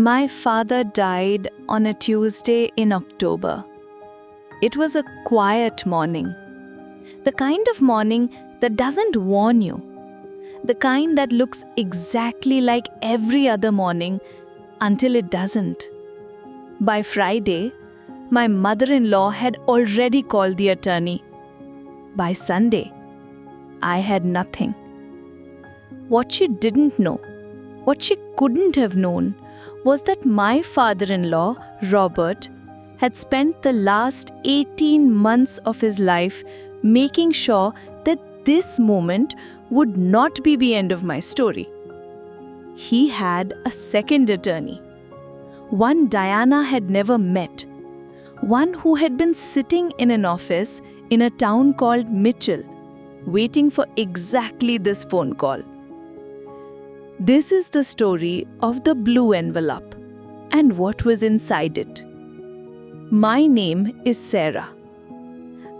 My father died on a Tuesday in October. It was a quiet morning. The kind of morning that doesn't warn you. The kind that looks exactly like every other morning until it doesn't. By Friday, my mother-in-law had already called the attorney. By Sunday, I had nothing. What she didn't know, what she couldn't have known, was that my father-in-law, Robert, had spent the last 18 months of his life making sure that this moment would not be the end of my story. He had a second attorney, one Diana had never met, one who had been sitting in an office in a town called Mitchell, waiting for exactly this phone call. This is the story of the blue envelope and what was inside it. My name is Sarah.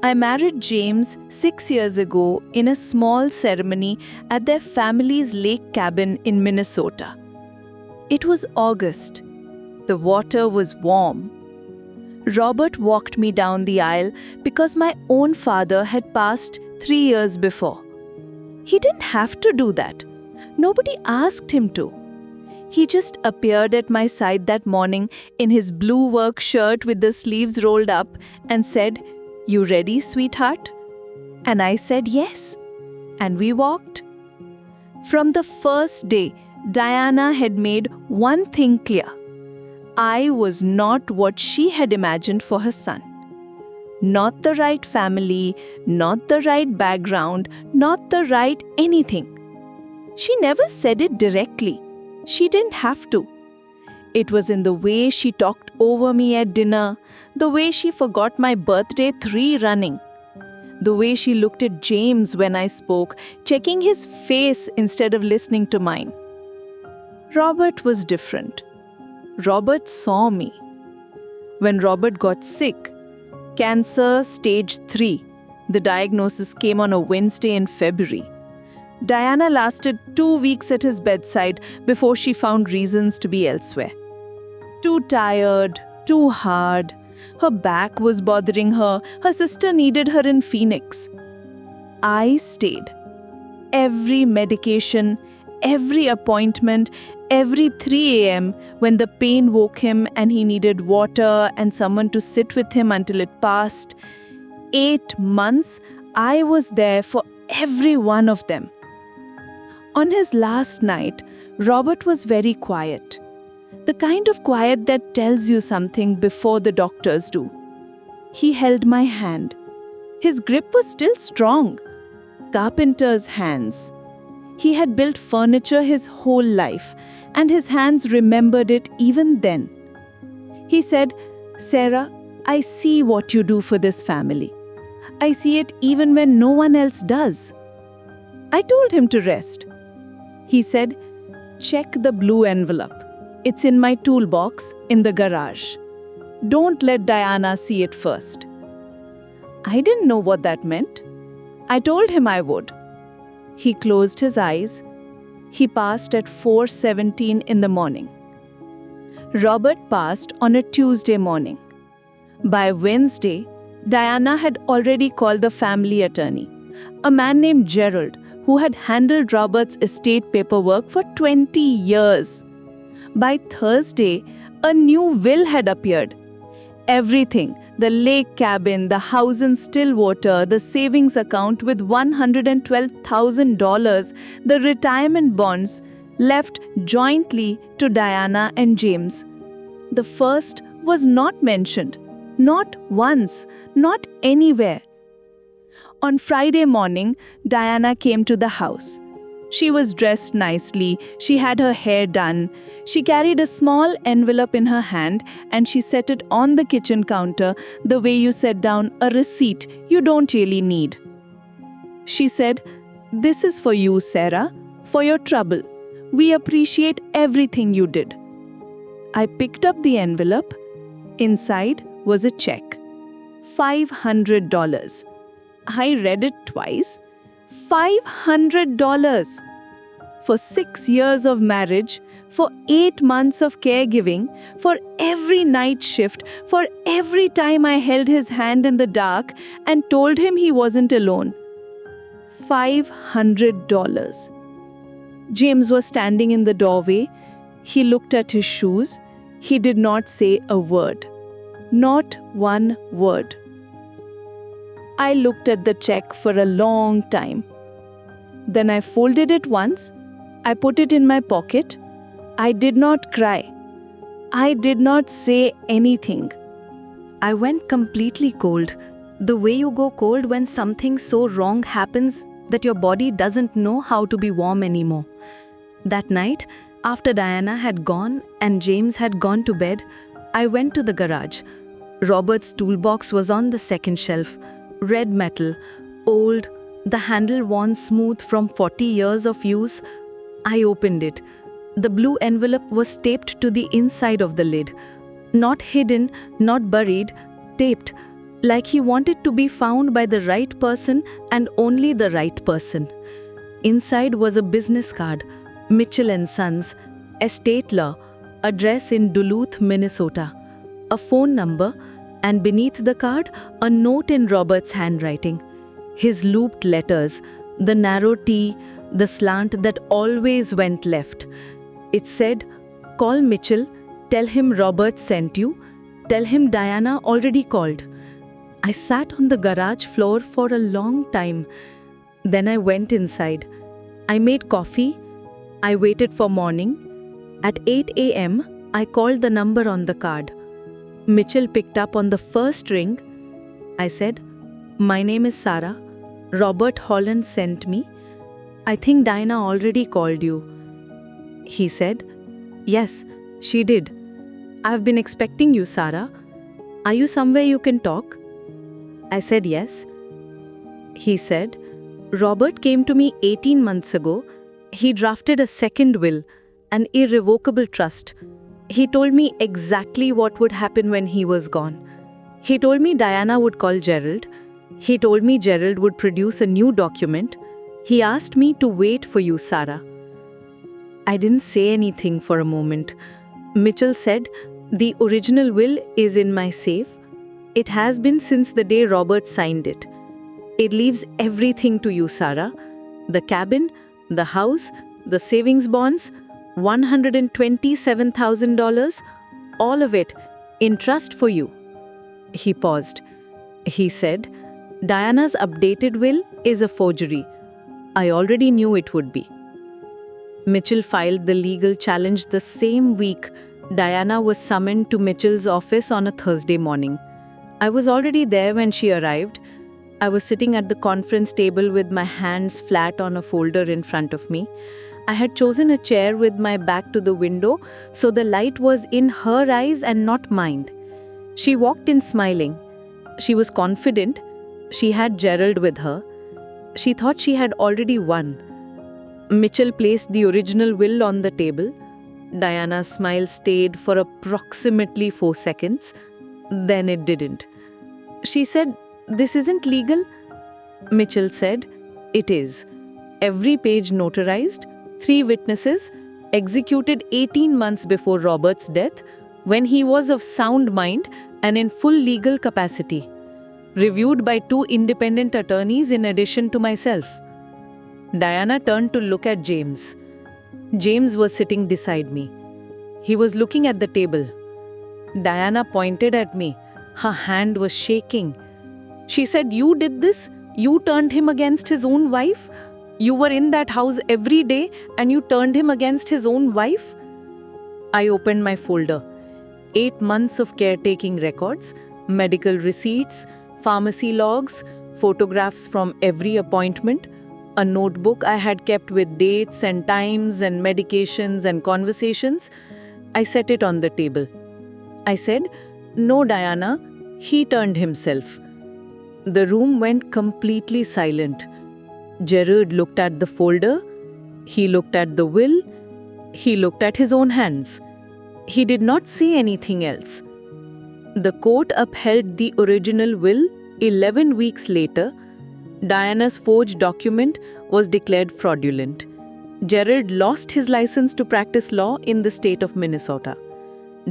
I married James 6 years ago in a small ceremony at their family's lake cabin in Minnesota. It was August. The water was warm. Robert walked me down the aisle because my own father had passed 3 years before. He didn't have to do that. Nobody asked him to. He just appeared at my side that morning in his blue work shirt with the sleeves rolled up and said, "You ready, sweetheart?" And I said yes. And we walked. From the first day, Diana had made one thing clear. I was not what she had imagined for her son. Not the right family, not the right background, not the right anything. She never said it directly. She didn't have to. It was in the way she talked over me at dinner, the way she forgot my birthday 3 running, the way she looked at James when I spoke, checking his face instead of listening to mine. Robert was different. Robert saw me. When Robert got sick, cancer stage 3, the diagnosis came on a Wednesday in February. Diana lasted 2 weeks at his bedside before she found reasons to be elsewhere. Too tired, too hard. Her back was bothering her. Her sister needed her in Phoenix. I stayed. Every medication, every appointment, every 3 a.m. when the pain woke him and he needed water and someone to sit with him until it passed. 8 months, I was there for every one of them. On his last night, Robert was very quiet. The kind of quiet that tells you something before the doctors do. He held my hand. His grip was still strong. Carpenter's hands. He had built furniture his whole life, and his hands remembered it even then. He said, "Sarah, I see what you do for this family. I see it even when no one else does." I told him to rest. He said, "Check the blue envelope. It's in my toolbox in the garage. Don't let Diana see it first." I didn't know what that meant. I told him I would. He closed his eyes. He passed at 4:17 in the morning. Robert passed on a Tuesday morning. By Wednesday, Diana had already called the family attorney, a man named Gerald, who had handled Robert's estate paperwork for 20 years. By Thursday, a new will had appeared. Everything, the lake cabin, the house in Stillwater, the savings account with $112,000, the retirement bonds, left jointly to Diana and James. The first was not mentioned, not once, not anywhere. On Friday morning, Diana came to the house. She was dressed nicely. She had her hair done. She carried a small envelope in her hand and she set it on the kitchen counter the way you set down a receipt you don't really need. She said, "This is for you, Sarah, for your trouble. We appreciate everything you did." I picked up the envelope. Inside was a check. $500. I read it twice. $500. For 6 years of marriage, for 8 months of caregiving, for every night shift, for every time I held his hand in the dark and told him he wasn't alone. $500. James was standing in the doorway. He looked at his shoes. He did not say a word. Not one word. I looked at the check for a long time. Then I folded it once. I put it in my pocket. I did not cry. I did not say anything. I went completely cold, the way you go cold when something so wrong happens that your body doesn't know how to be warm anymore. That night, after Diana had gone and James had gone to bed, I went to the garage. Robert's toolbox was on the second shelf. Red metal, old, the handle worn smooth from 40 years of use. I opened it. The blue envelope was taped to the inside of the lid. Not hidden, not buried, taped, like he wanted to be found by the right person and only the right person. Inside was a business card, Mitchell & Sons, estate law, address in Duluth, Minnesota, a phone number, and beneath the card, a note in Robert's handwriting. His looped letters, the narrow T, the slant that always went left. It said, "Call Mitchell, tell him Robert sent you, tell him Diana already called." I sat on the garage floor for a long time. Then I went inside. I made coffee. I waited for morning. At 8 a.m., I called the number on the card. Mitchell picked up on the first ring. I said, "My name is Sarah. Robert Holland sent me. I think Diana already called you." He said, "Yes, she did. I've been expecting you, Sarah. Are you somewhere you can talk?" I said yes. He said, "Robert came to me 18 months ago. He drafted a second will, an irrevocable trust. He told me exactly what would happen when he was gone. He told me Diana would call Gerald. He told me Gerald would produce a new document. He asked me to wait for you, Sarah." I didn't say anything for a moment. Mitchell said, "The original will is in my safe. It has been since the day Robert signed it. It leaves everything to you, Sarah. The cabin, the house, the savings bonds, $127,000, all of it in trust for you." He paused. He said, "Diana's updated will is a forgery. I already knew it would be." Mitchell filed the legal challenge the same week. Diana was summoned to Mitchell's office on a Thursday morning. I was already there when she arrived. I was sitting at the conference table with my hands flat on a folder in front of me. I had chosen a chair with my back to the window, so the light was in her eyes and not mine. She walked in smiling. She was confident. She had Gerald with her. She thought she had already won. Mitchell placed the original will on the table. Diana's smile stayed for approximately 4 seconds. Then it didn't. She said, "This isn't legal." Mitchell said, "It is. Every page notarized, 3 witnesses, executed 18 months before Robert's death, when he was of sound mind and in full legal capacity. Reviewed by 2 independent attorneys in addition to myself." Diana turned to look at James. James was sitting beside me. He was looking at the table. Diana pointed at me. Her hand was shaking. She said, "You did this? You turned him against his own wife? You were in that house every day and you turned him against his own wife?" I opened my folder. 8 months of caretaking records, medical receipts, pharmacy logs, photographs from every appointment, a notebook I had kept with dates and times and medications and conversations. I set it on the table. I said, "No, Diana, he turned himself." The room went completely silent. Gerard looked at the folder. He looked at the will. He looked at his own hands. He did not see anything else. The court upheld the original will. 11 weeks later, Diana's forged document was declared fraudulent. Gerald lost his license to practice law in the state of Minnesota.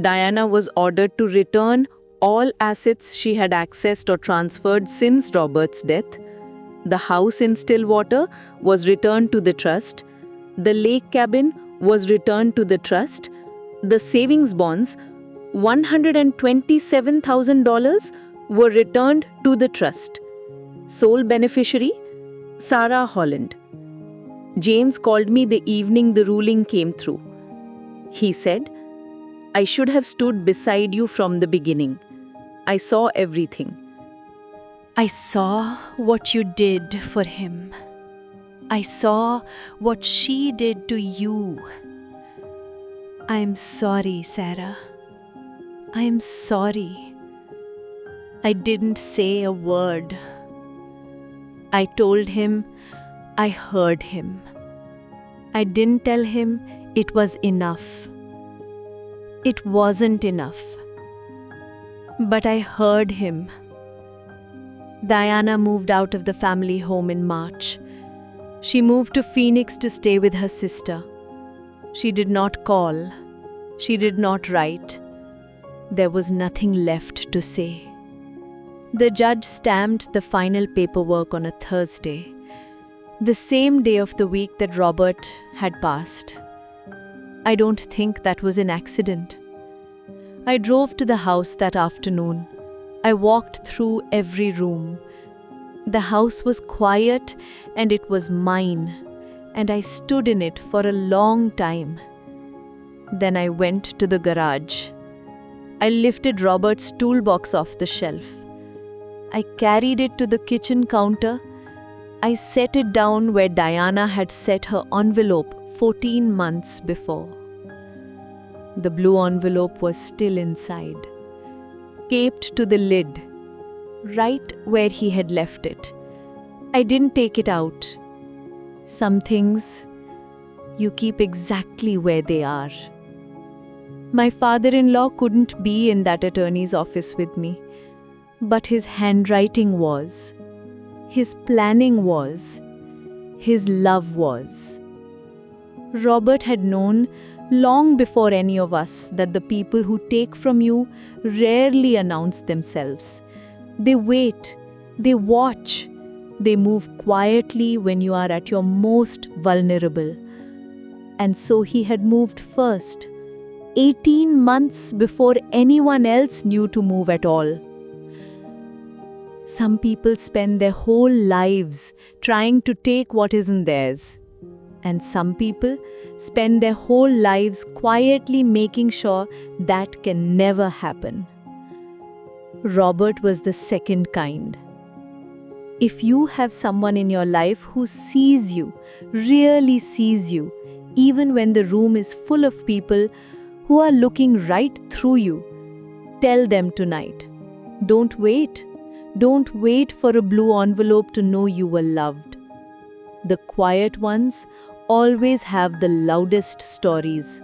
Diana was ordered to return all assets she had accessed or transferred since Robert's death. The house in Stillwater was returned to the trust. The lake cabin was returned to the trust. The savings bonds, $127,000, were returned to the trust. Sole beneficiary, Sarah Holland. James called me the evening the ruling came through. He said, "I should have stood beside you from the beginning. I saw everything. I saw what you did for him. I saw what she did to you. I'm sorry, Sarah. I'm sorry. I didn't say a word. I told him I heard him. I didn't tell him it was enough. It wasn't enough. But I heard him." Diana moved out of the family home in March. She moved to Phoenix to stay with her sister. She did not call. She did not write. There was nothing left to say. The judge stamped the final paperwork on a Thursday, the same day of the week that Robert had passed. I don't think that was an accident. I drove to the house that afternoon. I walked through every room. The house was quiet and it was mine, and I stood in it for a long time. Then I went to the garage. I lifted Robert's toolbox off the shelf. I carried it to the kitchen counter. I set it down where Diana had set her envelope 14 months before. The blue envelope was still inside, taped to the lid, right where he had left it. I didn't take it out. Some things you keep exactly where they are. My father-in-law couldn't be in that attorney's office with me, but his handwriting was, his planning was, his love was. Robert had known long before any of us that the people who take from you rarely announce themselves. They wait, they watch, they move quietly when you are at your most vulnerable. And so he had moved first, 18 months before anyone else knew to move at all. Some people spend their whole lives trying to take what isn't theirs. And some people spend their whole lives quietly making sure that can never happen. Robert was the second kind. If you have someone in your life who sees you, really sees you, even when the room is full of people who are looking right through you, tell them tonight. Don't wait. Don't wait for a blue envelope to know you were loved. The quiet ones always have the loudest stories.